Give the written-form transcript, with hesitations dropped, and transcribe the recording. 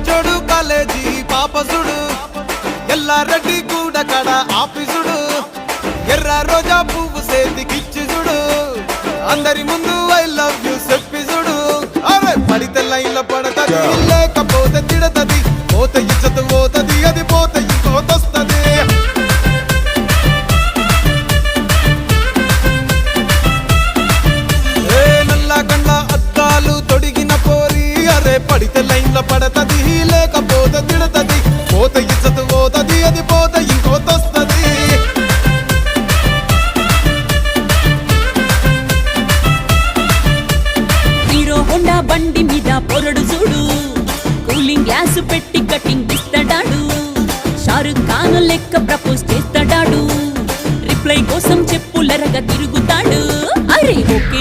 జోడు కాలేజీ పాపసుడు ఎల్లారెడ్డి కూడా కడ ఆఫీసుడు ఎర్ర రోజా పువ్వు సేతికిచ్చి చూడు అందరి ముందు ఐ లవ్ యూ చెప్పి చూడు అరే పడితే లైన్లో పడతది లేకపోతే తిడతది పోతే ఇచ్చత పోతది అది పోతే ఇంకోతొస్తది నల్ల అద్దాలు తొడిగిన పోరి అరే పడితే లైన్లో పడతది లేకపోతే తిడతది పోతే ఇచ్చత పోతది అది పోతే ఇంకోతొస్తది హీరో హోండా బండి మీద పొరడు చూడు కూలింగ్ గ్లాస్ పెట్టి కటింగ్ ఇస్తాడాడు షారుఖ్ ఖాన్ లెక్క ప్రపోజ్ చేస్తాడాడు రిప్లై కోసం చెప్పులరగా తిరుగుతాడు అరే ఓకే